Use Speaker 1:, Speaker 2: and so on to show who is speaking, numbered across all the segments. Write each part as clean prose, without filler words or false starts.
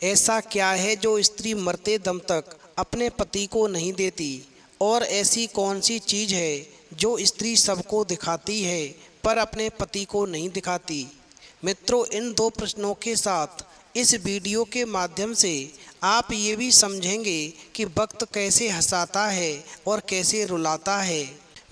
Speaker 1: ऐसा क्या है जो स्त्री मरते दम तक अपने पति को नहीं देती, और ऐसी कौन सी चीज़ है जो स्त्री सबको दिखाती है पर अपने पति को नहीं दिखाती। मित्रों, इन दो प्रश्नों के साथ इस वीडियो के माध्यम से आप ये भी समझेंगे कि वक्त कैसे हंसाता है और कैसे रुलाता है।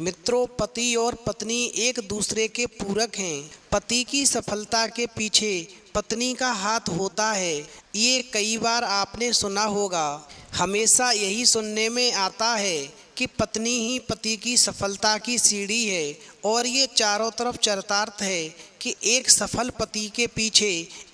Speaker 1: मित्रों, पति और पत्नी एक दूसरे के पूरक हैं। पति की सफलता के पीछे पत्नी का हाथ होता है, ये कई बार आपने सुना होगा। हमेशा यही सुनने में आता है कि पत्नी ही पति की सफलता की सीढ़ी है, और ये चारों तरफ चरितार्थ है कि एक सफल पति के पीछे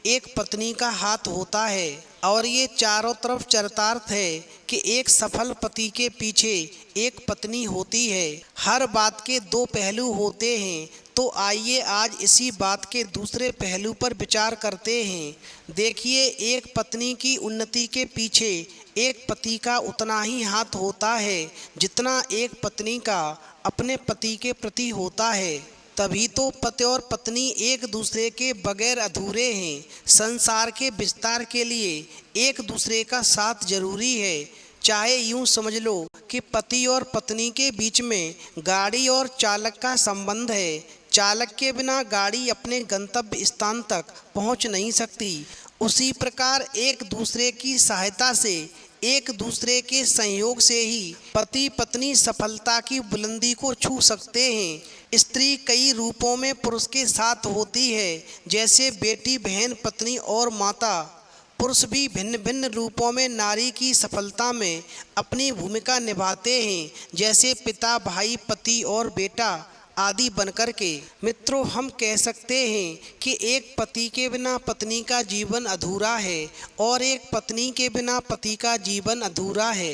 Speaker 1: एक पत्नी का हाथ होता है, और ये चारों तरफ चरितार्थ है कि एक सफल पति के पीछे एक पत्नी होती है। हर बात के दो पहलू होते हैं, तो आइए आज इसी बात के दूसरे पहलू पर विचार करते हैं। देखिए, एक पत्नी की उन्नति के पीछे एक पति का उतना ही हाथ होता है जितना एक पत्नी का अपने पति के प्रति होता है। तभी तो पति और पत्नी एक दूसरे के बगैर अधूरे हैं। संसार के विस्तार के लिए एक दूसरे का साथ जरूरी है। चाहे यूं समझ लो कि पति और पत्नी के बीच में गाड़ी और चालक का संबंध है। चालक के बिना गाड़ी अपने गंतव्य स्थान तक पहुंच नहीं सकती। उसी प्रकार एक दूसरे की सहायता से, एक दूसरे के संयोग से ही पति पत्नी सफलता की बुलंदी को छू सकते हैं। स्त्री कई रूपों में पुरुष के साथ होती है, जैसे बेटी, बहन, पत्नी और माता। पुरुष भी भिन्न भिन्न रूपों में नारी की सफलता में अपनी भूमिका निभाते हैं, जैसे पिता, भाई, पति और बेटा आदि बनकर के। मित्रों, हम कह सकते हैं कि एक पति के बिना पत्नी का जीवन अधूरा है, और एक पत्नी के बिना पति का जीवन अधूरा है।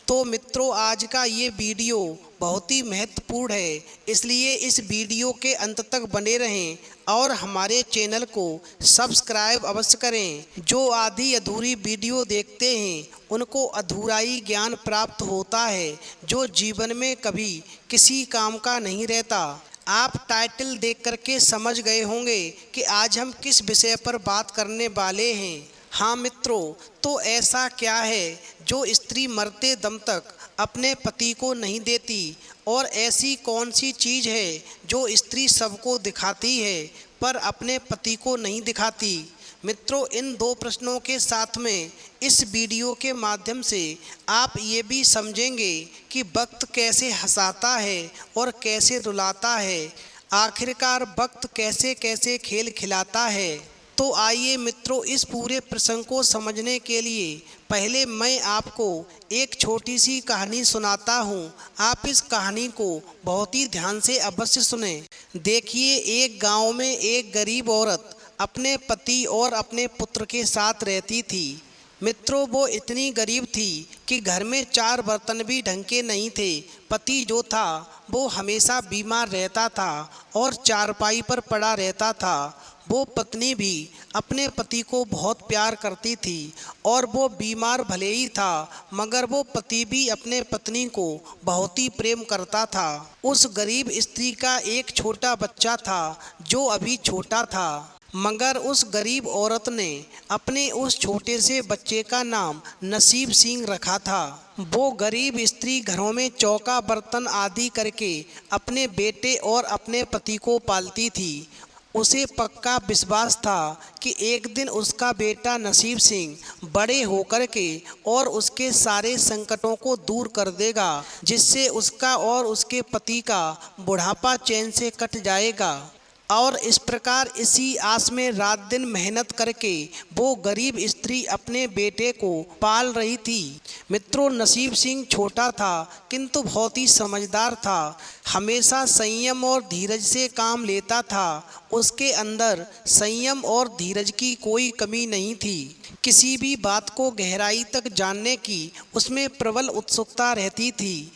Speaker 1: तो मित्रों, आज का ये वीडियो बहुत ही महत्वपूर्ण है, इसलिए इस वीडियो के अंत तक बने रहें और हमारे चैनल को सब्सक्राइब अवश्य करें। जो आधी अधूरी वीडियो देखते हैं उनको अधूराई ज्ञान प्राप्त होता है, जो जीवन में कभी किसी काम का नहीं रहता। आप टाइटल देख करके समझ गए होंगे कि आज हम किस विषय पर बात करने वाले हैं। हाँ मित्रों, तो ऐसा क्या है जो स्त्री मरते दम तक अपने पति को नहीं देती, और ऐसी कौन सी चीज़ है जो स्त्री सबको दिखाती है पर अपने पति को नहीं दिखाती। मित्रों, इन दो प्रश्नों के साथ में इस वीडियो के माध्यम से आप ये भी समझेंगे कि वक्त कैसे हंसाता है और कैसे रुलाता है। आखिरकार वक्त कैसे कैसे खेल खिलाता है। तो आइए मित्रों, इस पूरे प्रसंग को समझने के लिए पहले मैं आपको एक छोटी सी कहानी सुनाता हूँ। आप इस कहानी को बहुत ही ध्यान से अवश्य सुने। देखिए, एक गांव में एक गरीब औरत अपने पति और अपने पुत्र के साथ रहती थी। मित्रों, वो इतनी गरीब थी कि घर में 4 बर्तन भी ढंग के नहीं थे। पति जो था वो हमेशा बीमार रहता था और चारपाई पर पड़ा रहता था। वो पत्नी भी अपने पति को बहुत प्यार करती थी, और वो बीमार भले ही था मगर वो पति भी अपने पत्नी को बहुत ही प्रेम करता था। उस गरीब स्त्री का एक छोटा बच्चा था जो अभी छोटा था, मगर उस गरीब औरत ने अपने उस छोटे से बच्चे का नाम नसीब सिंह रखा था। वो गरीब स्त्री घरों में चौका बर्तन आदि करके अपने बेटे और अपने पति को पालती थी। उसे पक्का विश्वास था कि एक दिन उसका बेटा नसीब सिंह बड़े होकर के और उसके सारे संकटों को दूर कर देगा, जिससे उसका और उसके पति का बुढ़ापा चैन से कट जाएगा। और इस प्रकार इसी आस में रात दिन मेहनत करके वो गरीब स्त्री अपने बेटे को पाल रही थी। मित्रों, नसीब सिंह छोटा था किंतु बहुत ही समझदार था। हमेशा संयम और धीरज से काम लेता था। उसके अंदर संयम और धीरज की कोई कमी नहीं थी। किसी भी बात को गहराई तक जानने की उसमें प्रबल उत्सुकता रहती थी।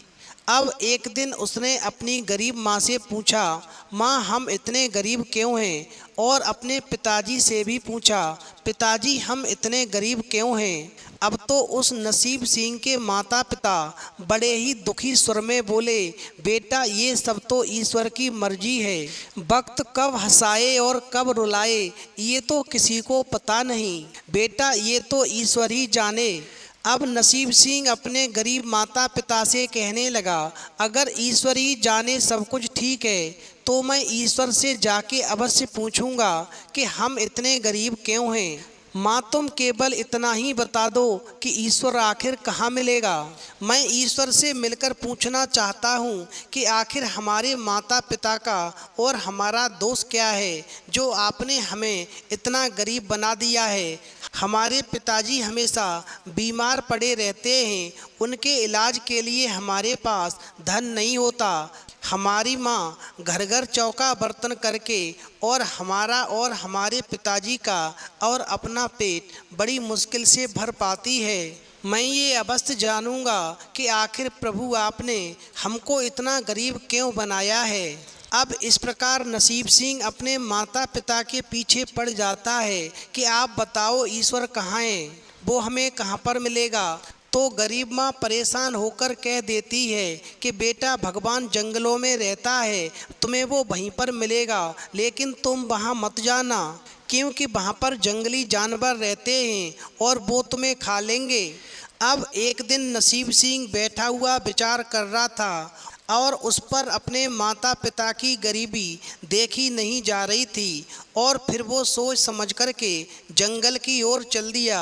Speaker 1: अब एक दिन उसने अपनी गरीब माँ से पूछा, माँ हम इतने गरीब क्यों हैं? और अपने पिताजी से भी पूछा, पिताजी हम इतने गरीब क्यों हैं? अब तो उस नसीब सिंह के माता पिता बड़े ही दुखी स्वर में बोले, बेटा ये सब तो ईश्वर की मर्जी है। वक्त कब हंसाए और कब रुलाए ये तो किसी को पता नहीं। बेटा ये तो ईश्वर ही जाने। अब नसीब सिंह अपने गरीब माता पिता से कहने लगा, अगर ईश्वर ही जाने सब कुछ ठीक है तो मैं ईश्वर से जाके अवश्य पूछूंगा कि हम इतने गरीब क्यों हैं। माँ तुम केवल इतना ही बता दो कि ईश्वर आखिर कहाँ मिलेगा। मैं ईश्वर से मिलकर पूछना चाहता हूँ कि आखिर हमारे माता पिता का और हमारा दोष क्या है जो आपने हमें इतना गरीब बना दिया है। हमारे पिताजी हमेशा बीमार पड़े रहते हैं, उनके इलाज के लिए हमारे पास धन नहीं होता। हमारी माँ घर घर चौका बर्तन करके और हमारा और हमारे पिताजी का और अपना पेट बड़ी मुश्किल से भर पाती है। मैं ये अवश्य जानूंगा कि आखिर प्रभु आपने हमको इतना गरीब क्यों बनाया है। अब इस प्रकार नसीब सिंह अपने माता पिता के पीछे पड़ जाता है कि आप बताओ ईश्वर कहाँ है, वो हमें कहाँ पर मिलेगा। तो गरीब माँ परेशान होकर कह देती है कि बेटा भगवान जंगलों में रहता है, तुम्हें वो वहीं पर मिलेगा, लेकिन तुम वहाँ मत जाना क्योंकि वहाँ पर जंगली जानवर रहते हैं और वो तुम्हें खा लेंगे। अब एक दिन नसीब सिंह बैठा हुआ विचार कर रहा था और उस पर अपने माता पिता की गरीबी देखी नहीं जा रही थी और फिर वो सोच समझ कर के जंगल की ओर चल दिया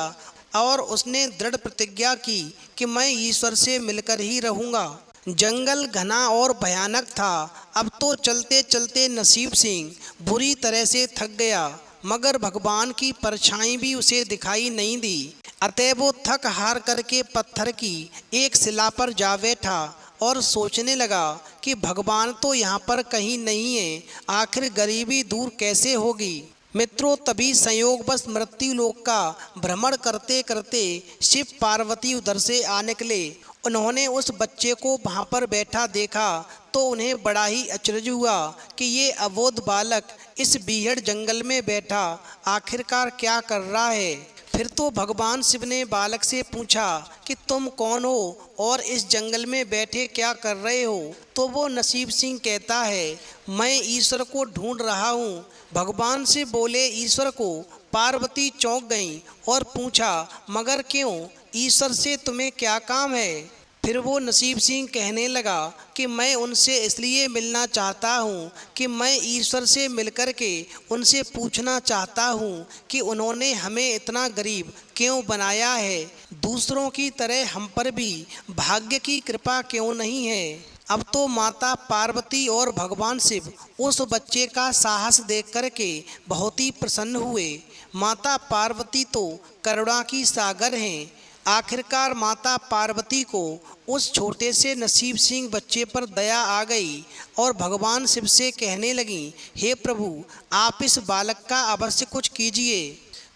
Speaker 1: और उसने दृढ़ प्रतिज्ञा की कि मैं ईश्वर से मिलकर ही रहूँगा। जंगल घना और भयानक था। अब तो चलते चलते नसीब सिंह बुरी तरह से थक गया, मगर भगवान की परछाई भी उसे दिखाई नहीं दी। अतः वो थक हार करके पत्थर की एक शिला पर जा बैठा और सोचने लगा कि भगवान तो यहाँ पर कहीं नहीं है, आखिर गरीबी दूर कैसे होगी। मित्रों, तभी संयोगवश मृत्यु लोक का भ्रमण करते करते शिव पार्वती उधर से आ निकले। उन्होंने उस बच्चे को वहाँ पर बैठा देखा तो उन्हें बड़ा ही अचरज हुआ कि ये अबोध बालक इस बीहड़ जंगल में बैठा आखिरकार क्या कर रहा है। फिर तो भगवान शिव ने बालक से पूछा कि तुम कौन हो और इस जंगल में बैठे क्या कर रहे हो। तो वो नसीब सिंह कहता है, मैं ईश्वर को ढूंढ रहा हूँ। भगवान से बोले ईश्वर को। पार्वती चौंक गई और पूछा, मगर क्यों, ईश्वर से तुम्हें क्या काम है। फिर वो नसीब सिंह कहने लगा कि मैं उनसे इसलिए मिलना चाहता हूँ कि मैं ईश्वर से मिलकर के उनसे पूछना चाहता हूँ कि उन्होंने हमें इतना गरीब क्यों बनाया है। दूसरों की तरह हम पर भी भाग्य की कृपा क्यों नहीं है। अब तो माता पार्वती और भगवान शिव उस बच्चे का साहस देख कर के बहुत ही प्रसन्न हुए। माता पार्वती तो करुणा की सागर हैं। आखिरकार माता पार्वती को उस छोटे से नसीब सिंह बच्चे पर दया आ गई और भगवान शिव से कहने लगी, हे प्रभु आप इस बालक का अवश्य कुछ कीजिए।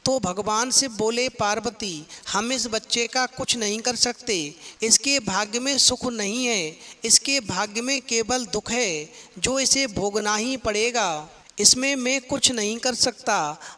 Speaker 1: तो भगवान शिव बोले, पार्वती हम इस बच्चे का कुछ नहीं कर सकते, इसके भाग्य में सुख नहीं है, इसके भाग्य में केवल दुख है जो इसे भोगना ही पड़ेगा। इसमें मैं कुछ नहीं कर सकता।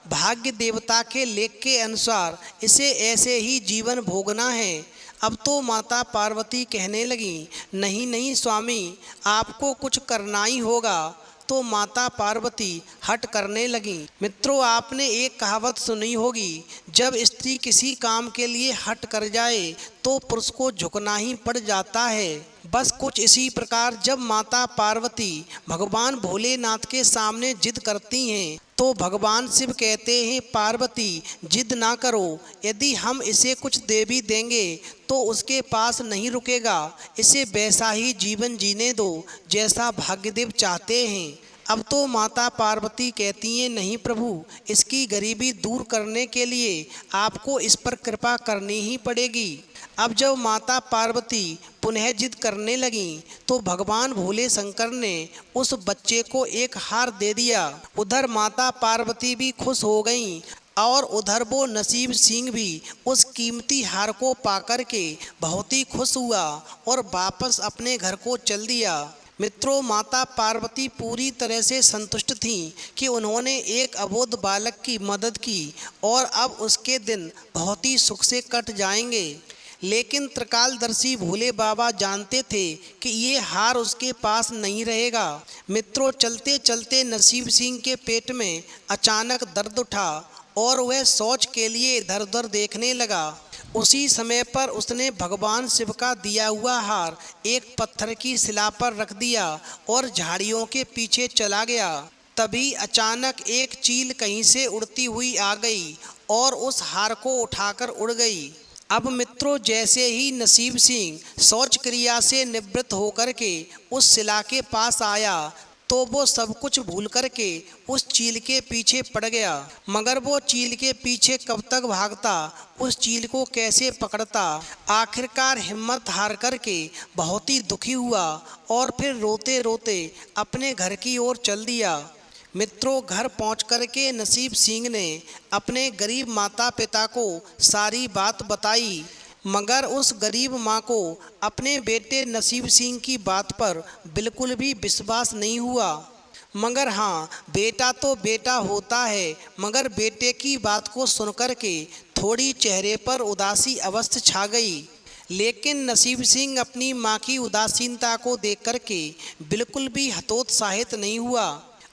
Speaker 1: भाग्य देवता के लेख के अनुसार इसे ऐसे ही जीवन भोगना है। अब तो माता पार्वती कहने लगी, नहीं नहीं स्वामी आपको कुछ करना ही होगा। तो माता पार्वती हट करने लगी। मित्रों, आपने एक कहावत सुनी होगी, जब स्त्री किसी काम के लिए हट कर जाए तो पुरुष को झुकना ही पड़ जाता है। बस कुछ इसी प्रकार जब माता पार्वती भगवान भोलेनाथ के सामने जिद करती हैं तो भगवान शिव कहते हैं, पार्वती जिद ना करो, यदि हम इसे कुछ दे भी देंगे तो उसके पास नहीं रुकेगा, इसे वैसा ही जीवन जीने दो जैसा भाग्यदेव चाहते हैं। अब तो माता पार्वती कहती हैं, नहीं प्रभु इसकी गरीबी दूर करने के लिए आपको इस पर कृपा करनी ही पड़ेगी। अब जब माता पार्वती पुनः जिद करने लगी तो भगवान भोले शंकर ने उस बच्चे को एक हार दे दिया। उधर माता पार्वती भी खुश हो गईं। और उधर वो नसीब सिंह भी उस कीमती हार को पाकर के बहुत ही खुश हुआ और वापस अपने घर को चल दिया। मित्रों, माता पार्वती पूरी तरह से संतुष्ट थीं कि उन्होंने एक अबोध बालक की मदद की और अब उसके दिन बहुत ही सुख से कट जाएंगे। लेकिन त्रिकालदर्शी भोले बाबा जानते थे कि ये हार उसके पास नहीं रहेगा। मित्रों, चलते चलते नसीब सिंह के पेट में अचानक दर्द उठा और वह शौच के लिए इधर उधर देखने लगा। उसी समय पर उसने भगवान शिव का दिया हुआ हार एक पत्थर की शिला पर रख दिया और झाड़ियों के पीछे चला गया। तभी अचानक एक चील कहीं से उड़ती हुई आ गई और उस हार को उठाकर उड़ गई। अब मित्रों, जैसे ही नसीब सिंह शौच क्रिया से निवृत्त होकर के उस शिला के पास आया तो वो सब कुछ भूल करके उस चील के पीछे पड़ गया। मगर वो चील के पीछे कब तक भागता, उस चील को कैसे पकड़ता। आखिरकार हिम्मत हार करके बहुत ही दुखी हुआ और फिर रोते रोते अपने घर की ओर चल दिया। मित्रों, घर पहुंच करके नसीब सिंह ने अपने गरीब माता पिता को सारी बात बताई। मगर उस गरीब माँ को अपने बेटे नसीब सिंह की बात पर बिल्कुल भी विश्वास नहीं हुआ। मगर हाँ, बेटा तो बेटा होता है, मगर बेटे की बात को सुनकर के थोड़ी चेहरे पर उदासी अवस्था छा गई। लेकिन नसीब सिंह अपनी माँ की उदासीनता को देख कर के बिल्कुल भी हतोत्साहित नहीं हुआ।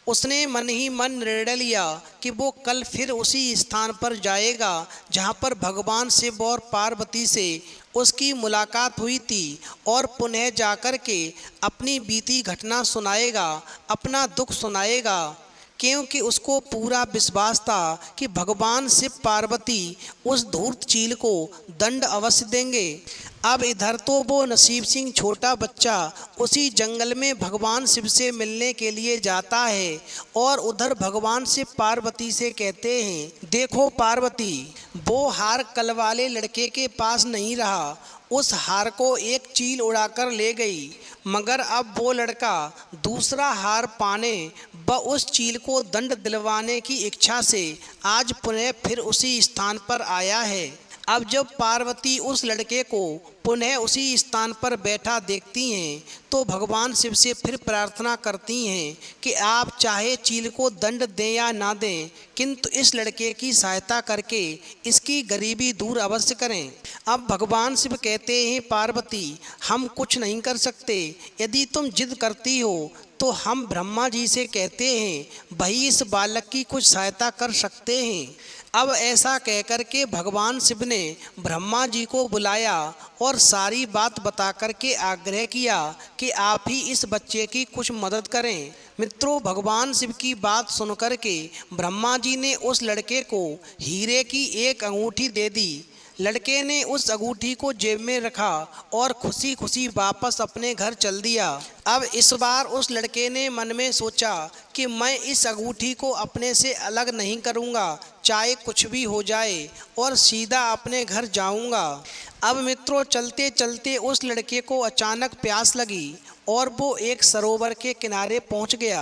Speaker 1: उसने मन ही मन निर्णय लिया कि वो कल फिर उसी स्थान पर जाएगा जहाँ पर भगवान शिव और पार्वती से उसकी मुलाकात हुई थी और पुनः जाकर के अपनी बीती घटना सुनाएगा, अपना दुख सुनाएगा। क्योंकि उसको पूरा विश्वास था कि भगवान शिव पार्वती उस धूर्त चील को दंड अवश्य देंगे। अब इधर तो वो नसीब सिंह छोटा बच्चा उसी जंगल में भगवान शिव से मिलने के लिए जाता है और उधर भगवान शिव पार्वती से कहते हैं, देखो पार्वती, वो हार कल वाले लड़के के पास नहीं रहा, उस हार को एक चील उड़ाकर ले गई। मगर अब वो लड़का दूसरा हार पाने व उस चील को दंड दिलवाने की इच्छा से आज पुनः फिर उसी स्थान पर आया है। अब जब पार्वती उस लड़के को पुनः उसी स्थान पर बैठा देखती हैं तो भगवान शिव से फिर प्रार्थना करती हैं कि आप चाहे चील को दंड दें या ना दें, किंतु इस लड़के की सहायता करके इसकी गरीबी दूर अवश्य करें। अब भगवान शिव कहते हैं, पार्वती, हम कुछ नहीं कर सकते, यदि तुम जिद करती हो तो हम ब्रह्मा जी से कहते हैं, वही इस बालक की कुछ सहायता कर सकते हैं। अब ऐसा कहकर के भगवान शिव ने ब्रह्मा जी को बुलाया और सारी बात बता करके आग्रह किया कि आप ही इस बच्चे की कुछ मदद करें। मित्रों, भगवान शिव की बात सुन करके ब्रह्मा जी ने उस लड़के को हीरे की एक अंगूठी दे दी। लड़के ने उस अंगूठी को जेब में रखा और खुशी खुशी वापस अपने घर चल दिया। अब इस बार उस लड़के ने मन में सोचा कि मैं इस अंगूठी को अपने से अलग नहीं करूँगा, चाहे कुछ भी हो जाए, और सीधा अपने घर जाऊँगा। अब मित्रों, चलते चलते उस लड़के को अचानक प्यास लगी और वो एक सरोवर के किनारे पहुंच गया।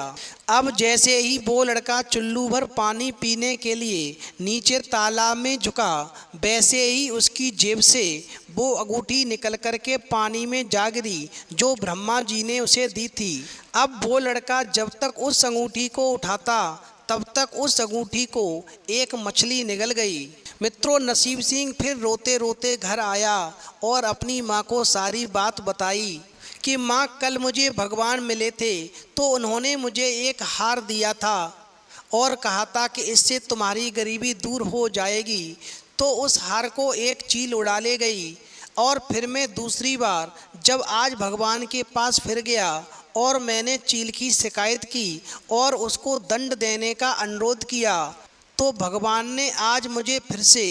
Speaker 1: अब जैसे ही वो लड़का चुल्लू भर पानी पीने के लिए नीचे तालाब में झुका, वैसे ही उसकी जेब से वो अंगूठी निकल कर के पानी में जा गिरी जो ब्रह्मा जी ने उसे दी थी। अब वो लड़का जब तक उस अंगूठी को उठाता तब तक उस अंगूठी को एक मछली निगल गई। मित्रों, नसीब सिंह फिर रोते रोते घर आया और अपनी माँ को सारी बात बताई कि माँ, कल मुझे भगवान मिले थे तो उन्होंने मुझे एक हार दिया था और कहा था कि इससे तुम्हारी गरीबी दूर हो जाएगी। तो उस हार को एक चील उड़ा ले गई और फिर मैं दूसरी बार जब आज भगवान के पास फिर गया और मैंने चील की शिकायत की और उसको दंड देने का अनुरोध किया तो भगवान ने आज मुझे फिर से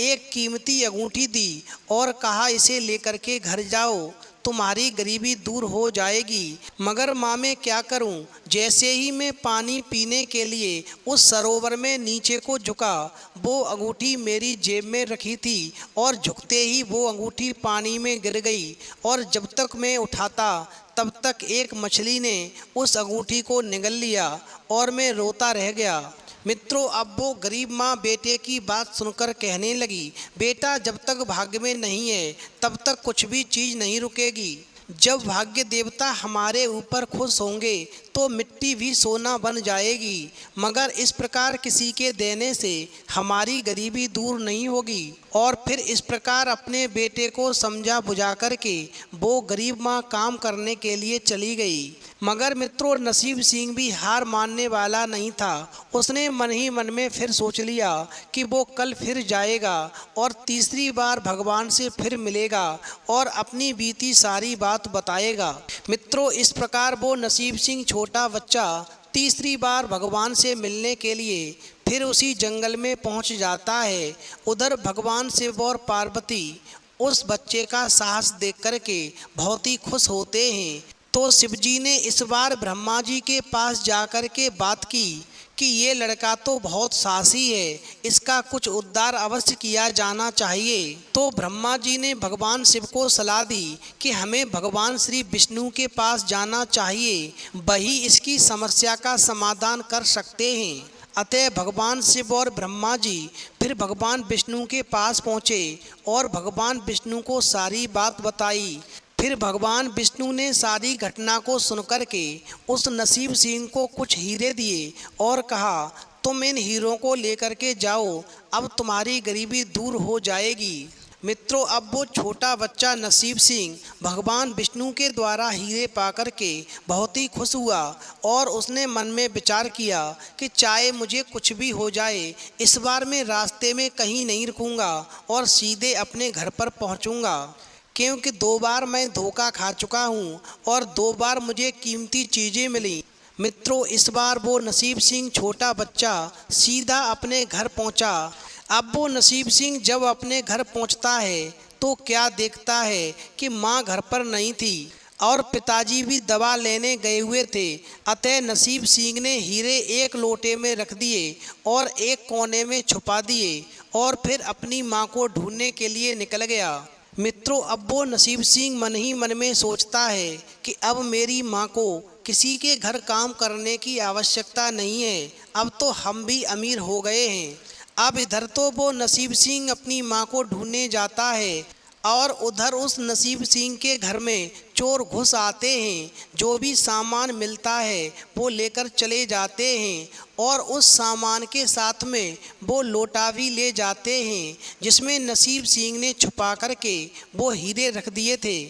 Speaker 1: एक कीमती अंगूठी दी और कहा, इसे लेकर के घर जाओ, तुम्हारी गरीबी दूर हो जाएगी। मगर माँ, मैं क्या करूँ? जैसे ही मैं पानी पीने के लिए उस सरोवर में नीचे को झुका, वो अंगूठी मेरी जेब में रखी थी और झुकते ही वो अंगूठी पानी में गिर गई और जब तक मैं उठाता तब तक एक मछली ने उस अंगूठी को निगल लिया और मैं रोता रह गया। मित्रों, अब वो गरीब माँ बेटे की बात सुनकर कहने लगी, बेटा जब तक भाग्य में नहीं है तब तक कुछ भी चीज़ नहीं रुकेगी। जब भाग्य देवता हमारे ऊपर खुश होंगे तो मिट्टी भी सोना बन जाएगी, मगर इस प्रकार किसी के देने से हमारी गरीबी दूर नहीं होगी। और फिर इस प्रकार अपने बेटे को समझा बुझा करके वो गरीब माँ काम करने के लिए चली गई। मगर मित्रों, नसीब सिंह भी हार मानने वाला नहीं था। उसने मन ही मन में फिर सोच लिया कि वो कल फिर जाएगा और तीसरी बार भगवान से फिर मिलेगा और अपनी बीती सारी बात बताएगा। मित्रों, इस प्रकार वो नसीब सिंह छोटा बच्चा तीसरी बार भगवान से मिलने के लिए फिर उसी जंगल में पहुंच जाता है। उधर भगवान शिव और पार्वती उस बच्चे का साहस देख कर के बहुत ही खुश होते हैं। तो शिवजी ने इस बार ब्रह्मा जी के पास जाकर के बात की कि ये लड़का तो बहुत साहसी है, इसका कुछ उद्धार अवश्य किया जाना चाहिए। तो ब्रह्मा जी ने भगवान शिव को सलाह दी कि हमें भगवान श्री विष्णु के पास जाना चाहिए, वही इसकी समस्या का समाधान कर सकते हैं। अतः भगवान शिव और ब्रह्मा जी फिर भगवान विष्णु के पास पहुँचे और भगवान विष्णु को सारी बात बताई। फिर भगवान विष्णु ने सारी घटना को सुनकर के उस नसीब सिंह को कुछ हीरे दिए और कहा, तुम इन हीरों को लेकर के जाओ, अब तुम्हारी गरीबी दूर हो जाएगी। मित्रों, अब वो छोटा बच्चा नसीब सिंह भगवान विष्णु के द्वारा हीरे पाकर के बहुत ही खुश हुआ और उसने मन में विचार किया कि चाहे मुझे कुछ भी हो जाए, इस बार मैं रास्ते में कहीं नहीं रुकूंगा और सीधे अपने घर पर पहुंचूंगा, क्योंकि 2 बार मैं धोखा खा चुका हूँ और 2 बार मुझे कीमती चीज़ें मिली। मित्रों, इस बार वो नसीब सिंह छोटा बच्चा सीधा अपने घर पहुँचा। अब वो नसीब सिंह जब अपने घर पहुँचता है तो क्या देखता है कि माँ घर पर नहीं थी और पिताजी भी दवा लेने गए हुए थे। अतः नसीब सिंह ने हीरे एक लोटे में रख दिए और एक कोने में छुपा दिए और फिर अपनी माँ को ढूंढने के लिए निकल गया। मित्रों, अब वो नसीब सिंह मन ही मन में सोचता है कि अब मेरी माँ को किसी के घर काम करने की आवश्यकता नहीं है, अब तो हम भी अमीर हो गए हैं। अब इधर तो वो नसीब सिंह अपनी माँ को ढूंढने जाता है और उधर उस नसीब सिंह के घर में चोर घुस आते हैं। जो भी सामान मिलता है वो लेकर चले जाते हैं और उस सामान के साथ में वो लोटा भी ले जाते हैं जिसमें नसीब सिंह ने छुपा करके वो हीरे रख दिए थे।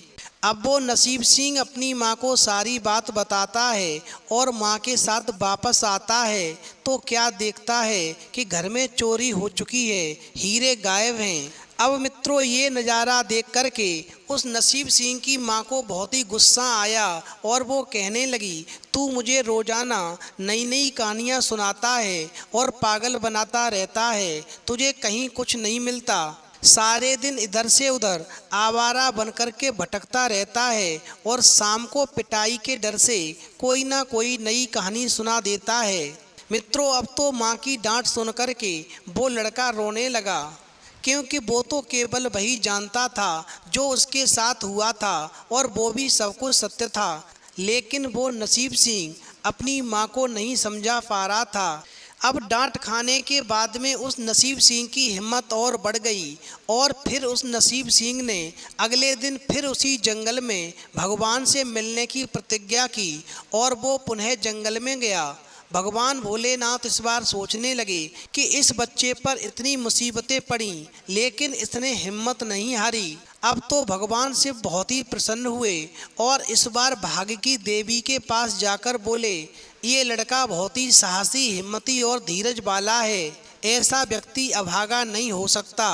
Speaker 1: अब वो नसीब सिंह अपनी माँ को सारी बात बताता है और माँ के साथ वापस आता है तो क्या देखता है कि घर में चोरी हो चुकी है, हीरे गायब हैं। अब मित्रों, ये नज़ारा देख कर के उस नसीब सिंह की माँ को बहुत ही गुस्सा आया और वो कहने लगी, तू मुझे रोज़ाना नई नई कहानियाँ सुनाता है और पागल बनाता रहता है, तुझे कहीं कुछ नहीं मिलता, सारे दिन इधर से उधर आवारा बनकर के भटकता रहता है और शाम को पिटाई के डर से कोई ना कोई नई कहानी सुना देता है। मित्रों, अब तो माँ की डांट सुन कर के वो लड़का रोने लगा, क्योंकि वो तो केवल वही जानता था जो उसके साथ हुआ था और वो भी सब कुछ सत्य था। लेकिन वो नसीब सिंह अपनी माँ को नहीं समझा पा रहा था। अब डांट खाने के बाद में उस नसीब सिंह की हिम्मत और बढ़ गई और फिर उस नसीब सिंह ने अगले दिन फिर उसी जंगल में भगवान से मिलने की प्रतिज्ञा की और वो पुनः जंगल में गया। भगवान भोलेनाथ इस बार सोचने लगे कि इस बच्चे पर इतनी मुसीबतें पड़ी लेकिन इसने हिम्मत नहीं हारी। अब तो भगवान शिव बहुत ही प्रसन्न हुए और इस बार भाग्य की देवी के पास जाकर बोले, ये लड़का बहुत ही साहसी, हिम्मती और धीरज वाला है, ऐसा व्यक्ति अभागा नहीं हो सकता,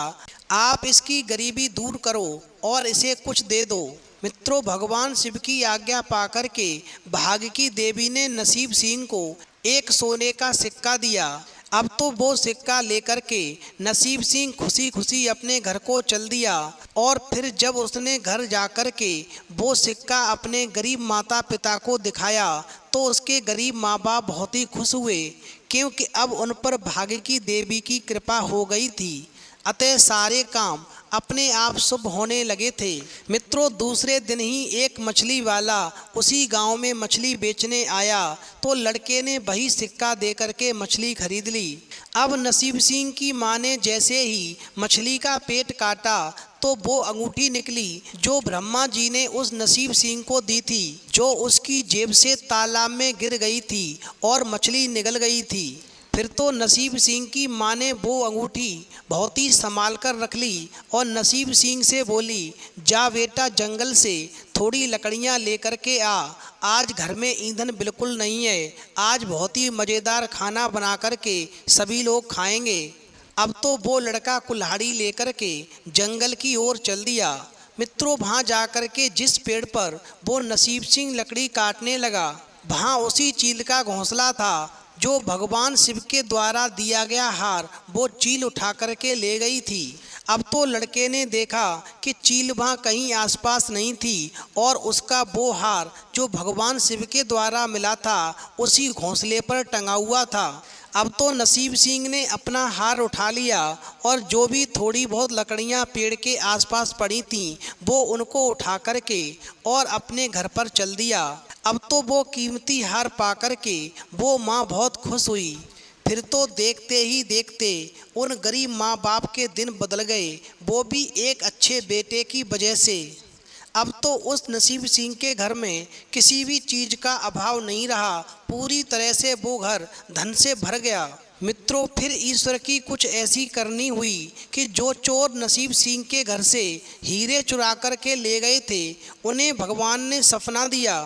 Speaker 1: आप इसकी गरीबी दूर करो और इसे कुछ दे दो। मित्रों, भगवान शिव की आज्ञा पाकर के भाग्य की देवी ने नसीब सिंह को एक सोने का सिक्का दिया। अब तो वो सिक्का लेकर के नसीब सिंह खुशी खुशी अपने घर को चल दिया और फिर जब उसने घर जाकर के वो सिक्का अपने गरीब माता पिता को दिखाया तो उसके गरीब माँ बाप बहुत ही खुश हुए, क्योंकि अब उन पर भाग्य की देवी की कृपा हो गई थी। अतः सारे काम अपने आप शुभ होने लगे थे। मित्रों, दूसरे दिन ही एक मछली वाला उसी गांव में मछली बेचने आया तो लड़के ने वही सिक्का दे करके मछली खरीद ली। अब नसीब सिंह की माँ ने जैसे ही मछली का पेट काटा तो वो अंगूठी निकली जो ब्रह्मा जी ने उस नसीब सिंह को दी थी, जो उसकी जेब से तालाब में गिर गई थी और मछली निगल गई थी। फिर तो नसीब सिंह की माँ ने वो अंगूठी बहुत ही संभाल कर रख ली और नसीब सिंह से बोली, जा बेटा जंगल से थोड़ी लकड़ियाँ लेकर के आ, आज घर में ईंधन बिल्कुल नहीं है, आज बहुत ही मज़ेदार खाना बना कर के सभी लोग खाएंगे। अब तो वो लड़का कुल्हाड़ी लेकर के जंगल की ओर चल दिया। मित्रों, वहाँ जा कर के जिस पेड़ पर वो नसीब सिंह लकड़ी काटने लगा, वहाँ उसी चील का घोंसला था जो भगवान शिव के द्वारा दिया गया हार वो चील उठा करके ले गई थी। अब तो लड़के ने देखा कि चील वहाँ कहीं आसपास नहीं थी और उसका वो हार जो भगवान शिव के द्वारा मिला था उसी घोंसले पर टंगा हुआ था। अब तो नसीब सिंह ने अपना हार उठा लिया और जो भी थोड़ी बहुत लकड़ियाँ पेड़ के आसपास पड़ी थीं वो उनको उठा करके और अपने घर पर चल दिया। अब तो वो कीमती हार पा कर के वो माँ बहुत खुश हुई। फिर तो देखते ही देखते उन गरीब माँ बाप के दिन बदल गए, वो भी एक अच्छे बेटे की वजह से। अब तो उस नसीब सिंह के घर में किसी भी चीज़ का अभाव नहीं रहा, पूरी तरह से वो घर धन से भर गया। मित्रों, फिर ईश्वर की कुछ ऐसी करनी हुई कि जो चोर नसीब सिंह के घर से हीरे चुरा कर के ले गए थे उन्हें भगवान ने सपना दिया।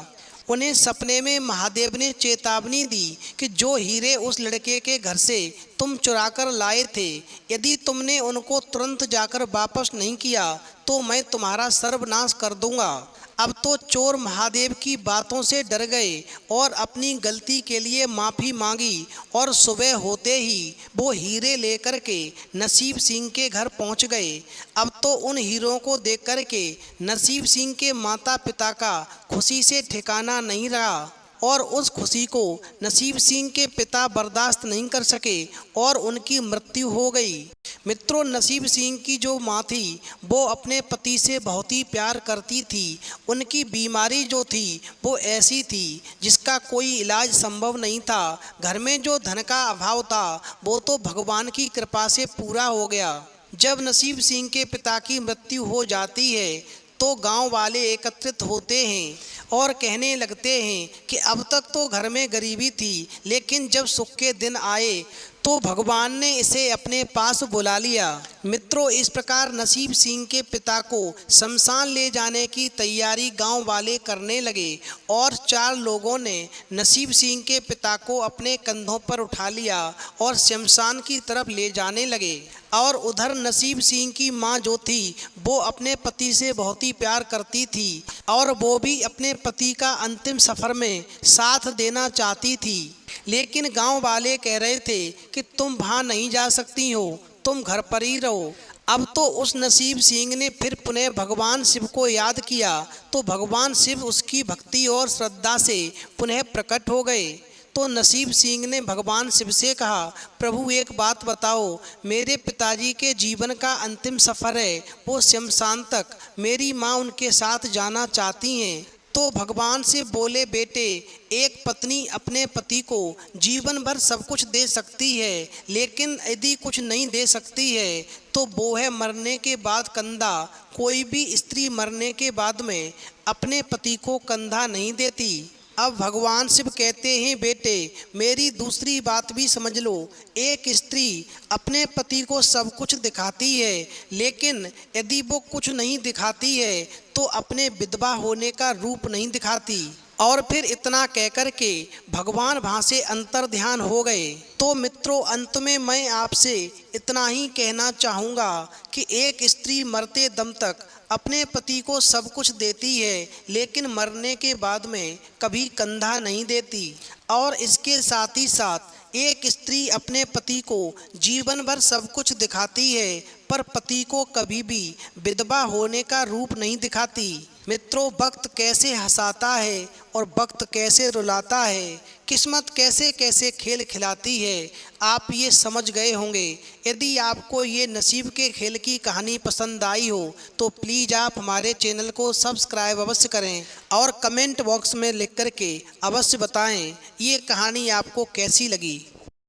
Speaker 1: उन्हें सपने में महादेव ने चेतावनी दी कि जो हीरे उस लड़के के घर से तुम चुरा कर लाए थे, यदि तुमने उनको तुरंत जाकर वापस नहीं किया तो मैं तुम्हारा सर्वनाश कर दूंगा। अब तो चोर महादेव की बातों से डर गए और अपनी गलती के लिए माफ़ी मांगी और सुबह होते ही वो हीरे लेकर के नसीब सिंह के घर पहुंच गए। अब तो उन हीरों को देख कर के नसीब सिंह के माता पिता का खुशी से ठिकाना नहीं रहा और उस खुशी को नसीब सिंह के पिता बर्दाश्त नहीं कर सके और उनकी मृत्यु हो गई। मित्रों, नसीब सिंह की जो माँ थी वो अपने पति से बहुत ही प्यार करती थी। उनकी बीमारी जो थी वो ऐसी थी जिसका कोई इलाज संभव नहीं था। घर में जो धन का अभाव था वो तो भगवान की कृपा से पूरा हो गया। जब नसीब सिंह के पिता की मृत्यु हो जाती है तो गांव वाले एकत्रित होते हैं और कहने लगते हैं कि अब तक तो घर में गरीबी थी, लेकिन जब सुख के दिन आए तो भगवान ने इसे अपने पास बुला लिया। मित्रों, इस प्रकार नसीब सिंह के पिता को शमशान ले जाने की तैयारी गांव वाले करने लगे और 4 लोगों ने नसीब सिंह के पिता को अपने कंधों पर उठा लिया और शमशान की तरफ ले जाने लगे। और उधर नसीब सिंह की माँ जो थी वो अपने पति से बहुत ही प्यार करती थी और वो भी अपने पति का अंतिम सफ़र में साथ देना चाहती थी, लेकिन गांव वाले कह रहे थे कि तुम वहाँ नहीं जा सकती हो, तुम घर पर ही रहो। अब तो उस नसीब सिंह ने फिर पुनः भगवान शिव को याद किया तो भगवान शिव उसकी भक्ति और श्रद्धा से पुनः प्रकट हो गए। तो नसीब सिंह ने भगवान शिव से कहा, प्रभु एक बात बताओ, मेरे पिताजी के जीवन का अंतिम सफ़र है, वो शमशान तक, मेरी माँ उनके साथ जाना चाहती हैं। तो भगवान से बोले, बेटे, एक पत्नी अपने पति को जीवन भर सब कुछ दे सकती है, लेकिन यदि कुछ नहीं दे सकती है तो वो है मरने के बाद कंधा। कोई भी स्त्री मरने के बाद में अपने पति को कंधा नहीं देती। अब भगवान शिव कहते हैं, बेटे मेरी दूसरी बात भी समझ लो। एक स्त्री अपने पति को सब कुछ दिखाती है, लेकिन यदि वो कुछ नहीं दिखाती है तो अपने विधवा होने का रूप नहीं दिखाती। और फिर इतना कहकर के भगवान वहाँ से अंतर ध्यान हो गए। तो मित्रों, अंत में मैं आपसे इतना ही कहना चाहूँगा कि एक स्त्री मरते दम तक अपने पति को सब कुछ देती है, लेकिन मरने के बाद में कभी कंधा नहीं देती। और इसके साथ ही साथ एक स्त्री अपने पति को जीवन भर सब कुछ दिखाती है, पर पति को कभी भी विधवा होने का रूप नहीं दिखाती। मित्रों, वक्त कैसे हंसाता है और वक्त कैसे रुलाता है, किस्मत कैसे कैसे खेल खिलाती है, आप ये समझ गए होंगे। यदि आपको ये नसीब के खेल की कहानी पसंद आई हो तो प्लीज़ आप हमारे चैनल को सब्सक्राइब अवश्य करें और कमेंट बॉक्स में लिख कर के अवश्य बताएं ये कहानी आपको कैसी लगी।